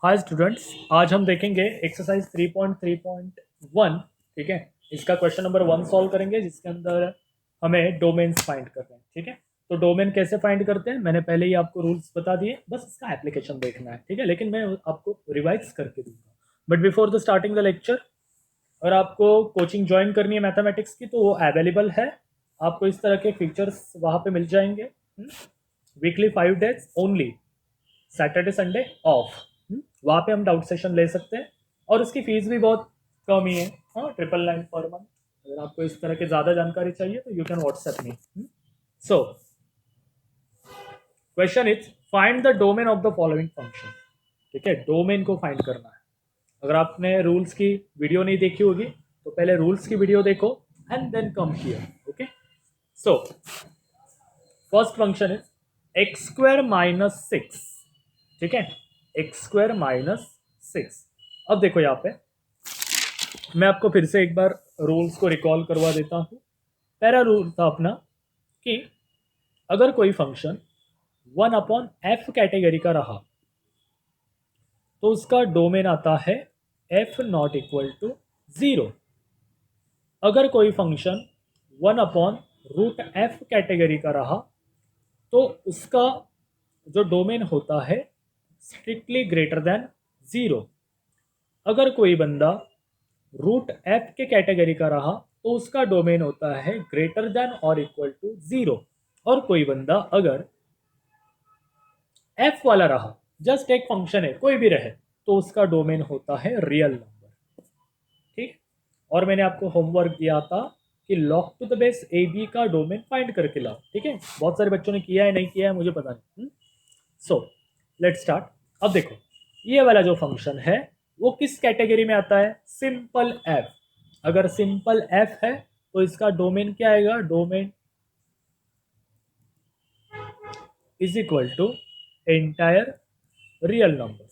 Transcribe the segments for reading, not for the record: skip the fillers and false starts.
Hi students, आज हम देखेंगे एक्सरसाइज 3.3.1। ठीक है, इसका क्वेश्चन नंबर 1 सॉल्व करेंगे जिसके अंदर हमें डोमेन्स फाइंड करने हैं। ठीक है, तो डोमेन कैसे फाइंड करते हैं मैंने पहले ही आपको रूल्स बता दिए, बस इसका एप्लीकेशन देखना है। ठीक है, लेकिन मैं आपको रिवाइज करके दूंगा। But before the starting the lecture, अगर आपको कोचिंग ज्वाइन करनी है मैथमेटिक्स की तो वो अवेलेबल है। आपको इस तरह के फीचर्स वहाँ पे मिल जाएंगे। Weekly 5 days only, Saturday Sunday off. वहाँ पे हम डाउट सेशन ले सकते हैं और उसकी फीस भी बहुत कम ही है। हाँ, 999 पर मंथ। अगर आपको इस तरह की ज़्यादा जानकारी चाहिए तो you can WhatsApp me. So question is find the domain of the following function. ठीक है, डोमेन को फाइंड करना है। अगर आपने रूल्स की वीडियो नहीं देखी होगी तो पहले रूल्स की वीडियो देखो and then come here. Okay, so first function is x square minus 6। ठीक है, एक्स स्क्वायर माइनस 6। अब देखो यहाँ पे मैं आपको फिर से एक बार रूल्स को रिकॉल करवा देता हूँ। पहला रूल था अपना कि अगर कोई फंक्शन 1/f कैटेगरी का रहा तो उसका डोमेन आता है f नॉट इक्वल टू 0। अगर कोई फंक्शन 1/√f कैटेगरी का रहा तो उसका जो डोमेन होता है स्ट्रिक्टली ग्रेटर देन 0। अगर कोई बंदा √f के कैटेगरी का रहा तो उसका डोमेन होता है ग्रेटर देन और इक्वल टू 0। और कोई बंदा अगर f वाला रहा, जस्ट एक फंक्शन है कोई भी रहे, तो उसका डोमेन होता है रियल नंबर। ठीक, और मैंने आपको होमवर्क दिया था कि log to the base a b का डोमेन फाइंड करके लाओ। ठीक है, बहुत सारे बच्चों ने किया है नहीं किया है मुझे पता नहीं। So let start. अब देखो ये वाला जो फंक्शन है वो किस कैटेगरी में आता है? Simple f. अगर सिंपल एफ है तो इसका डोमेन क्या आएगा? Domain is equal to entire real number.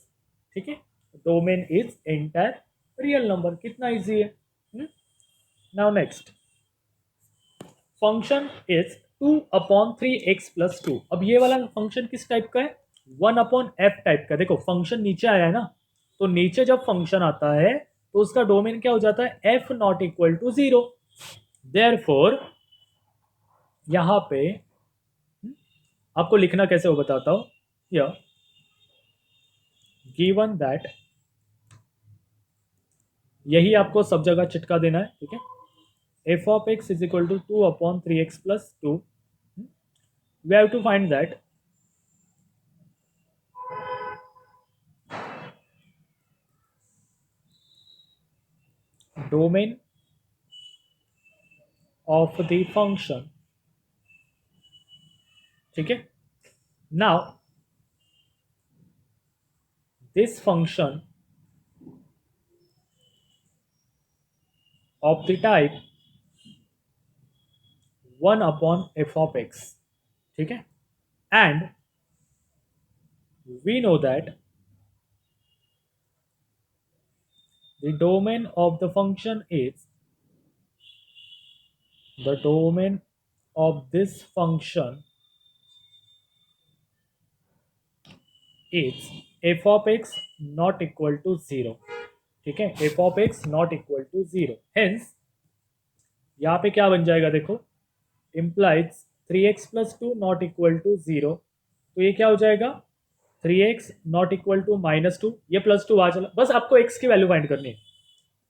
ठीक है, domain is entire real number. कितना इजी है। Now next function is 2/3x+2। अब ये वाला फंक्शन किस टाइप का है? 1/f टाइप का। देखो फंक्शन नीचे आया है ना, तो नीचे जब फंक्शन आता है तो उसका डोमेन क्या हो जाता है? f not equal to 0। Therefore यहां पे आपको लिखना कैसे हो बताता हूं। हियर गिवन दैट, यही आपको सब जगह चिटका देना है। ठीक है, f of x is equal to 2/3x+2। We have to find that domain of the function. ठीक है, now this function of the type 1/f of x। ठीक है, and we know that the domain of the function is, the domain of this function is f of x not equal to 0। ठीक है, f of x not equal to 0, hence यहाँ पे क्या बन जाएगा? देखो implies 3x+2 not equal to 0। तो ये क्या हो जाएगा? 3x not equal to -2। ये +2 वहां चला, बस आपको x की वैल्यू फाइंड करनी है।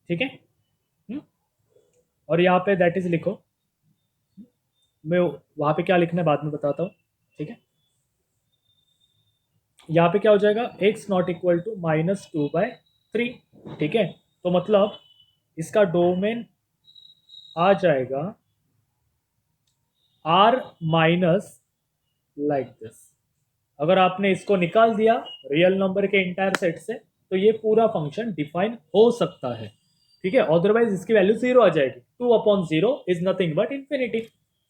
ठीक है, और यहाँ पे दैट इज लिखो। मैं वहां पे क्या लिखना है बाद में बताता हूँ। ठीक है, यहाँ पे क्या हो जाएगा? x not equal to -2/3। ठीक है, तो मतलब इसका डोमेन आ जाएगा r माइनस लाइक दिस। अगर आपने इसको निकाल दिया रियल नंबर के इंटायर सेट से तो ये पूरा फंक्शन डिफाइन हो सकता है। ठीक है, अदरवाइज इसकी वैल्यू 0 आ जाएगी। 2/0 इज नथिंग बट इंफिनिटी।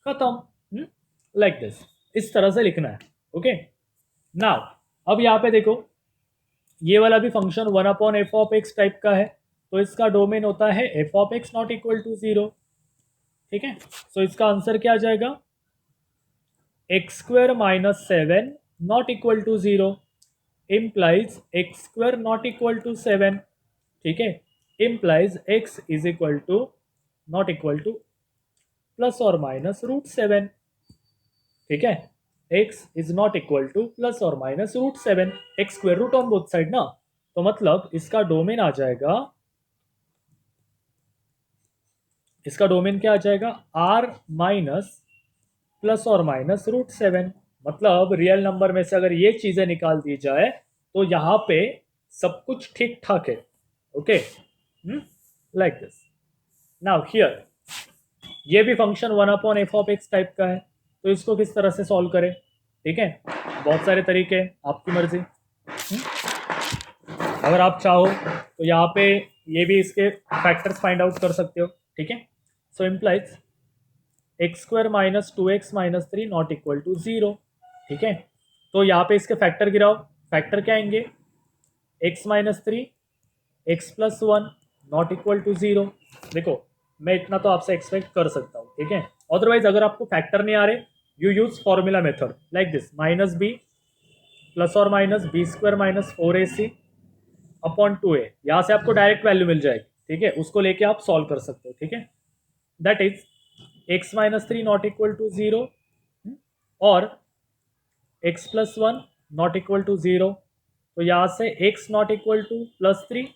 खत्म। लाइक दिस, इस तरह से लिखना है। ओके, नाउ अब यहाँ पे देखो ये वाला भी function 1/f of x type का है, तो इसका डोमेन होता है f of x not equal to 0। ठीक है, सो इसका आंसर क्या आ जाएगा? x² - 7 not equal to 0। Implies x square not equal to 7, ठीक है, implies x is equal to not equal to plus और माइनस √7, ठीक है, x is not equal to plus और minus √7, x square root on both side ना, तो मतलब इसका डोमेन आ जाएगा, इसका डोमेन क्या आ जाएगा, r माइनस प्लस और माइनस √7, मतलब रियल नंबर में से अगर ये चीजें निकाल दी जाए तो यहाँ पे सब कुछ ठीक ठाक है, okay, like this. Now here ये भी फंक्शन 1/f(x) टाइप का है, तो इसको किस तरह से सॉल्व करें, ठीक है, बहुत सारे तरीके, आपकी मर्जी। अगर आप चाहो तो यहाँ पे ये भी इसके फैक्टर्स फाइंड आउट कर सकते हो, ठीक है। So implies x square minus 2x minus 3 not equal to 0, ठीक है, तो यहाँ पे इसके फैक्टर गिराओ, फैक्टर क्या आएंगे, x minus 3 x plus 1 not equal to 0। देखो मैं इतना तो आपसे एक्सपेक्ट कर सकता हूँ, ठीक है, अदरवाइज अगर आपको फैक्टर नहीं आ रहे, you use formula method like this, minus b plus और minus b square minus 4ac upon 2a, यहाँ से आपको डायरेक्ट वैल्यू मिल जाएगी, ठीक है, उसको लेके आप सॉल्व कर सकते हो, ठीक है, that is x minus 3 not equal to 0 और x plus 1 not equal to 0, तो यहाँ से x not equal to plus 3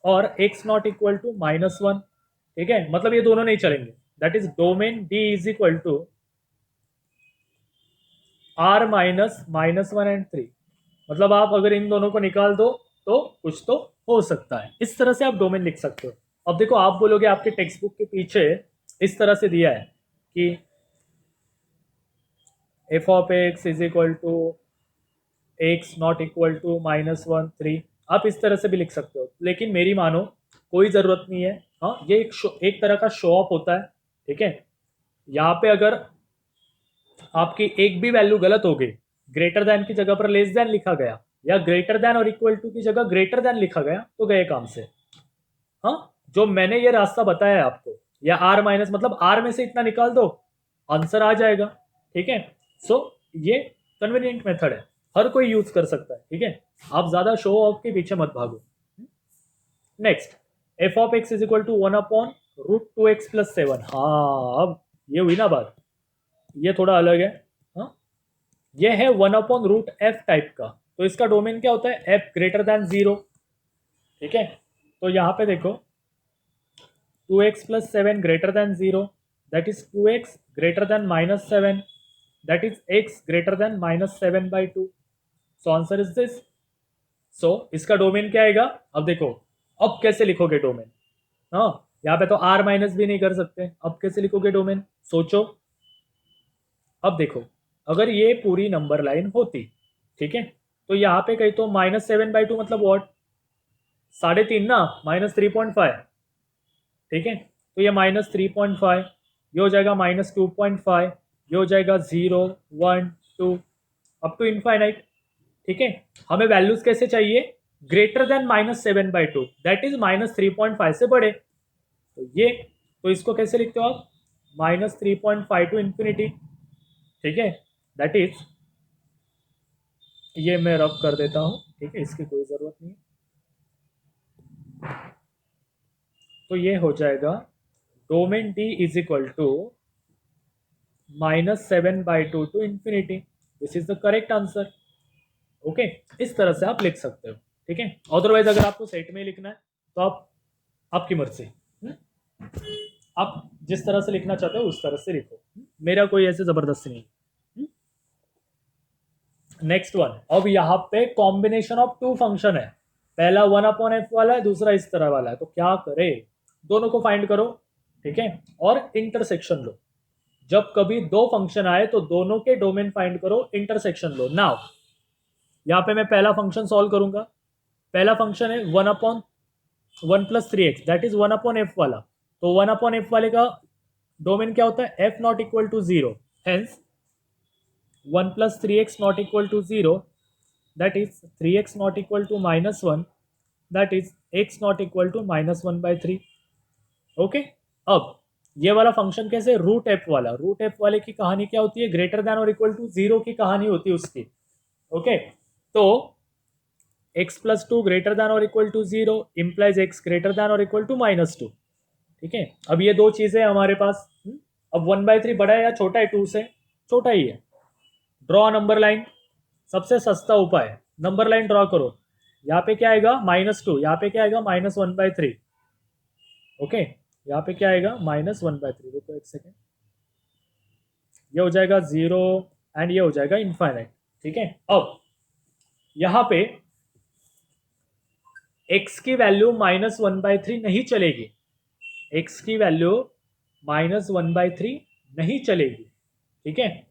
और x नॉट इक्वल टू -1, ठीक है, मतलब ये दोनों नहीं चलेंगे, that is domain D is equal to r minus -1 and 3, मतलब आप अगर इन दोनों को निकाल दो तो कुछ तो हो सकता है, इस तरह से आप डोमेन लिख सकते हो। अब देखो आप बोलोगे आपके टेक्स्ट बुक के पीछे इस तरह से दिया है कि f(x) is equal to x not equal to -1 3, आप इस तरह से भी लिख सकते हो, लेकिन मेरी मानो कोई ज़रूरत नहीं है, हाँ ये एक तरह का शो ऑफ होता है, ठीक है, यहाँ पे अगर आपकी एक भी वैल्यू गलत हो गई, ग्रेटर देन की जगह पर लेस देन लिखा गया या ग्रेटर देन और इक्वल टू की जगह ग्रेटर देन लिखा गया, तो गए काम से, हाँ जो मैंने ये रास्ता बताया है आपको, या आर माइनस मतलब आर में से इतना निकाल दो, आंसर आ जाएगा, ठीक है। सो ये कन्वीनियंट मेथड है, हर कोई यूज कर सकता है, ठीक है, आप ज्यादा शो ऑफ के पीछे मत भागो। Next f(x) is equal to 1/√2x plus 7, हाँ अब ये हुई ना बात, ये थोड़ा अलग है, हाँ ये है 1/√f टाइप का, तो इसका डोमेन क्या होता है, f ग्रेटर देन 0, ठीक है, तो यहाँ पे देखो 2x plus 7 greater than 0, that is 2x greater than -7, that is x greater than -7/2, so answer is this. So इसका डोमेन क्या आएगा, अब देखो अब कैसे लिखोगे डोमेन, हाँ यहाँ पे तो r माइनस भी नहीं कर सकते, अब कैसे लिखोगे डोमेन, सोचो। अब देखो अगर ये पूरी नंबर लाइन होती, ठीक है, तो यहाँ पे कहीं तो -7/2 मतलब व्हाट, 3.5 ना, -3.5, ठीक है, तो ये -3.5, ये हो जाएगा -2.5, ये हो जाएगा 0 1 2 अप टू इनफाइनाइट, ठीक है, हमें वैल्यूज कैसे चाहिए, ग्रेटर देन -7/2, दैट इज -3.5 से बड़े, तो ये, तो इसको कैसे लिखते हो आप, -3.5 टू इन्फिनिटी, ठीक है, दैट इज, ये मैं रब कर देता हूं, ठीक है, इसकी कोई जरूरत नहीं, तो ये हो जाएगा domain D is equal to -7/2 to infinity, this is the correct answer, okay, इस तरह से आप लिख सकते हो, ठीक है, अदरवाइज अगर आपको सेट में लिखना है तो आप आपकी मर्जी, आप जिस तरह से लिखना चाहते हो उस तरह से लिखो, मेरा कोई ऐसे जबरदस्ती नहीं। नेक्स्ट वन, अब यहाँ पे कॉम्बिनेशन ऑफ टू फंक्शन है, पहला 1/f वाला है, दूसरा इस तरह वाला है, तो क्या करे, दोनों को फाइंड करो, ठीक है, और इंटरसेक्शन लो, जब कभी दो फंक्शन आए तो दोनों के डोमेन फाइंड करो, इंटरसेक्शन लो। नाउ यहाँ पे मैं पहला फंक्शन सॉल्व करूंगा, पहला फंक्शन है 1/1 plus 3x, that is 1/f वाला, तो 1/f वाले का डोमेन क्या होता है, f not equal to 0, hence 1 plus 3x not equal to 0, that is 3x not equal to -1, that is x not equal to -1/3, okay. अब ये वाला फंक्शन कैसे, √f वाला, √f वाले की कहानी क्या होती है, ग्रेटर देन और इक्वल टू 0 की कहानी होती है उसकी, ओके। तो x plus two greater than और equal to 0 implies x greater than और इक्वल टू -2। ठीक है, अब ये दो चीजें हमारे पास। अब 1/3 बड़ा है या छोटा है 2 से? छोटा ही है। ड्रॉ नंबर लाइन, सबसे सस्ता उपाय, नंबर लाइन ड्रॉ करो। यहाँ पे क्या आएगा -2, यहाँ पे क्या आएगा -1/3। ओके, यहाँ पे क्या आएगा -1/3। रुको एक सेकेंड, ये हो जाएगा 0 एंड ये हो जाएगा इनफाइनाइट। ठीक है, अब यहाँ पे x की वैल्यू -1/3 नहीं चलेगी, x की वैल्यू -1/3 नहीं चलेगी। ठीक है,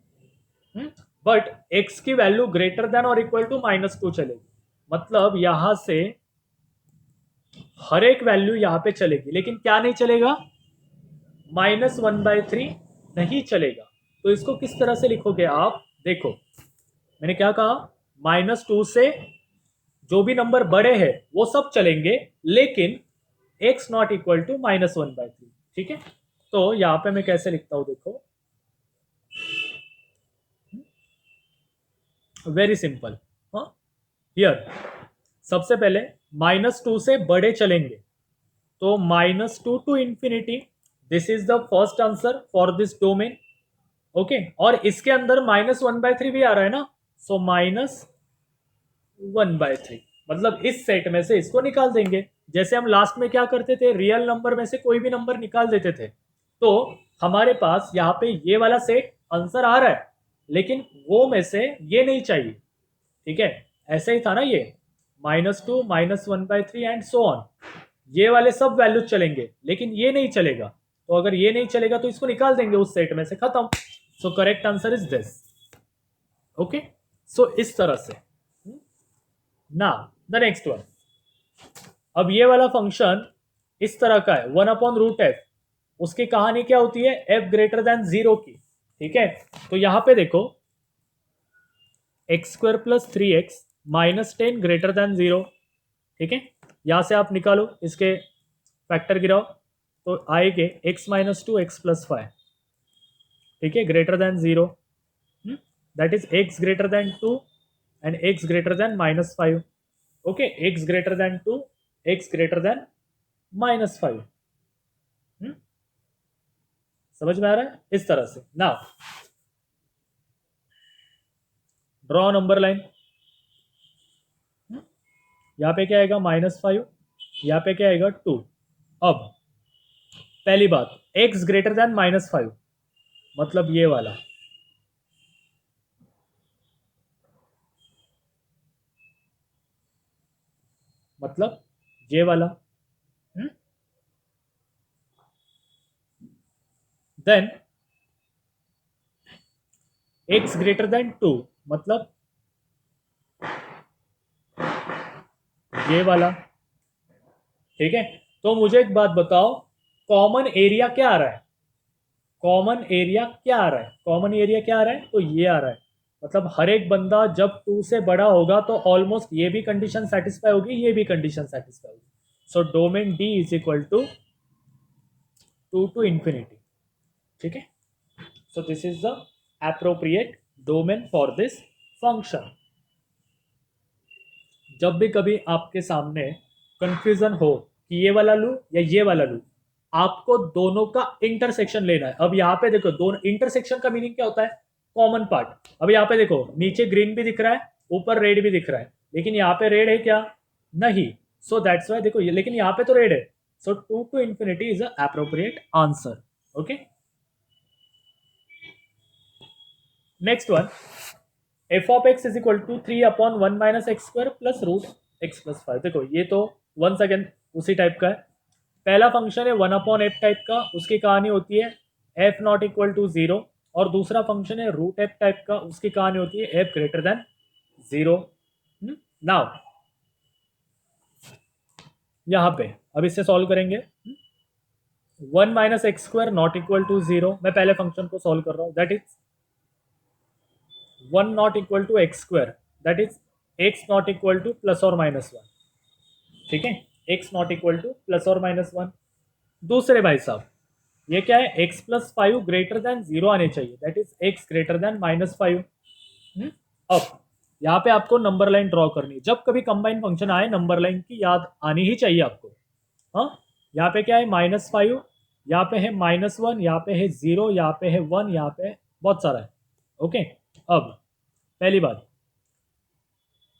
बट x की वैल्यू ग्रेटर देन और इक्वल टू -2 चलेगी। मतलब यहां से हर एक वैल्यू यहां पे चलेगी, लेकिन क्या नहीं चलेगा, -1/3 नहीं चलेगा। तो इसको किस तरह से लिखोगे आप? देखो मैंने क्या कहा, -2 से जो भी नंबर बड़े हैं वो सब चलेंगे, लेकिन x नॉट इक्वल टू -1/3। ठीक है, तो यहां पे मैं कैसे लिखता हूं, देखो वेरी सिंपल। हाँ, हियर सबसे पहले -2 से बड़े चलेंगे, तो -2 to infinity, this is the first answer for this domain. Okay, और इसके अंदर -1/3 भी आ रहा है ना, सो -1/3, मतलब इस सेट में से इसको निकाल देंगे। जैसे हम लास्ट में क्या करते थे, रियल नंबर में से कोई भी नंबर निकाल देते थे। तो हमारे पास यहाँ पे ये वाला सेट आंसर आ रहा है, लेकिन वो में से ये नहीं चाहिए। ठीक है, ऐसे ही था ना, ये -2 -1/3 एंड सो ऑन, ये वाले सब वैल्यू चलेंगे, लेकिन ये नहीं चलेगा। तो अगर ये नहीं चलेगा तो इसको निकाल देंगे उस सेट में से, खत्म। So correct answer is this. Okay, so इस तरह से ना। द नेक्स्ट वन, अब ये वाला फंक्शन इस तरह का है, 1/√f। उसकी कहानी क्या होती है, f ग्रेटर देन 0 की। ठीक है, तो यहां पे देखो x² + 3x -10 ग्रेटर देन 0। ठीक है, यहां से आप निकालो, इसके फैक्टर गिराओ, तो आएंगे x -2 x + 5। ठीक है, greater than 0, that is x greater then 2 and x greater then -5। Okay, x greater then 2, x greater then -5। समझ में आ रहा है? इस तरह से ना ड्रॉ नंबर लाइन। यहां पे क्या आएगा -5, यहां पे क्या आएगा 2। अब पहली बात, x ग्रेटर देन -5, मतलब ये वाला, मतलब ये वाला। देन x ग्रेटर देन 2, मतलब ये वाला। ठीक है, तो मुझे एक बात बताओ, कॉमन एरिया क्या आ रहा है? कॉमन एरिया क्या आ रहा है? कॉमन एरिया क्या आ रहा है? तो ये आ रहा है। मतलब हर एक बंदा जब 2 से बड़ा होगा तो ऑलमोस्ट ये भी कंडीशन सेटिस्फाई होगी, ये भी कंडीशन सेटिस्फाई होगी। So domain D is equal to 2 to infinity। ठीक है, so this is the appropriate domain for this function. जब भी कभी आपके सामने कंफ्यूजन हो कि ये वाला लूं या ये वाला लूं, आपको दोनों का इंटरसेक्शन लेना है। अब यहाँ पे देखो, दोनों इंटरसेक्शन का मीनिंग क्या होता है, कॉमन पार्ट। अब यहाँ पे देखो, नीचे ग्रीन भी दिख रहा है, ऊपर रेड भी दिख रहा है, लेकिन यहाँ पे रेड है क्या? नहीं। सो दैट्स वाई देखो, लेकिन यहाँ पे तो रेड है। So 2 to infinity is appropriate answer. Okay, next one, f of x is equal to 3/1 - x² + √x + 5। देखो ये तो वंस अगेन उसी टाइप का है। पहला फंक्शन है 1/f टाइप का, उसकी कहानी होती है f नॉट इक्वल टू 0, और दूसरा फंक्शन है √f टाइप का, उसकी कहानी होती है f ग्रेटर देन 0। नाउ यहां पे अब इससे सॉल्व करेंगे। 1 - x² नॉट इक्वल टू 0, मैं पहले फंक्शन को सॉल्व कर रहा हूं, that is 1 not equal to x², that is x not equal to +or -1। ठीक है, x not equal to +or-1। दूसरे भाई साहब, ये क्या है, x + 5 ग्रेटर देन 0 आने चाहिए, that is x greater then -5। अब यहाँ पे आपको नंबर लाइन ड्रॉ करनी है। जब कभी कंबाइन फंक्शन आए नंबर लाइन की याद आनी ही चाहिए आपको। हाँ, यहाँ पे क्या है -5, यहाँ पे है -1, यहाँ पे है 0, यहाँ पे है 1, यहाँ पे बहुत सारा है। ओके, अब पहली बात,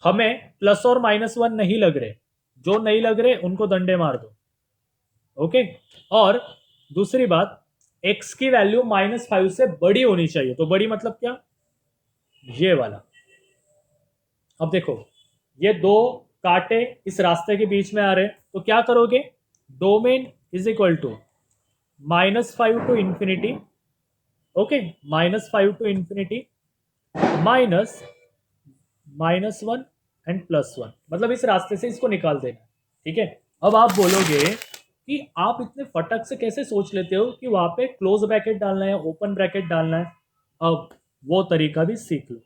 हमें प्लस और -1 नहीं लग रहे, जो नहीं लग रहे उनको डंडे मार दो। ओके, और दूसरी बात, x की वैल्यू -5 से बड़ी होनी चाहिए। तो बड़ी मतलब क्या, ये वाला। अब देखो, ये दो कांटे इस रास्ते के बीच में आ रहे हैं, तो क्या करोगे, domain is equal to -5 to infinity, okay, -5 to infinity -1 and +1, मतलब इस रास्ते से इसको निकाल देना। ठीक है, अब आप बोलोगे कि आप इतने फटक से कैसे सोच लेते हो कि वहां पे क्लोज ब्रैकेट डालना है, ओपन ब्रैकेट डालना है। अब वो तरीका भी सीख लो।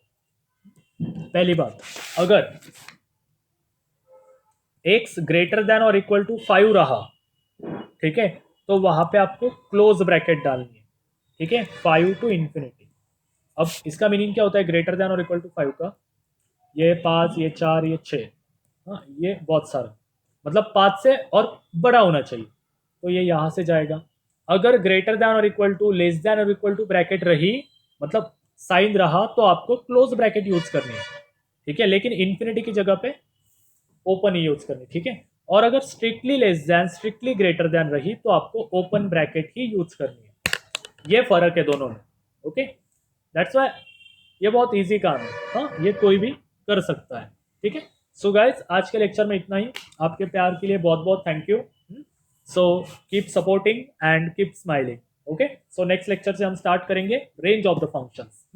पहली बात, अगर x ग्रेटर देन और इक्वल टू 5 रहा, ठीक है, तो वहां पे आपको क्लोज ब्रैकेट डालनी है। ठीक है, 5 टू इंफिनिटी। अब इसका मीनिंग क्या होता है ग्रेटर देन और इक्वल टू 5 का, ये 5, ये 4, ये 6, हाँ ये बहुत सारा, मतलब 5 से और बड़ा होना चाहिए, तो ये यहां से जाएगा। अगर ग्रेटर देन और इक्वल टू, लेस देन और इक्वल टू ब्रैकेट रही, मतलब साइन रहा, तो आपको क्लोज ब्रैकेट यूज करनी है। ठीक है, लेकिन इंफिनिटी की जगह पे ओपन ही यूज करनी। ठीक है, और अगर strictly less than, strictly greater than रही, तो आपको ओपन ब्रैकेट ही यूज करनी है। ये फर्क है दोनों में। ओके, दैट्स वाई ये बहुत इजी काम है। हाँ, ये कोई भी कर सकता है। ठीक है, सो गाइज आज के लेक्चर में इतना ही। आपके प्यार के लिए बहुत बहुत thank you. So keep supporting and keep smiling. Okay, so next lecture से हम स्टार्ट करेंगे रेंज ऑफ द फंक्शंस।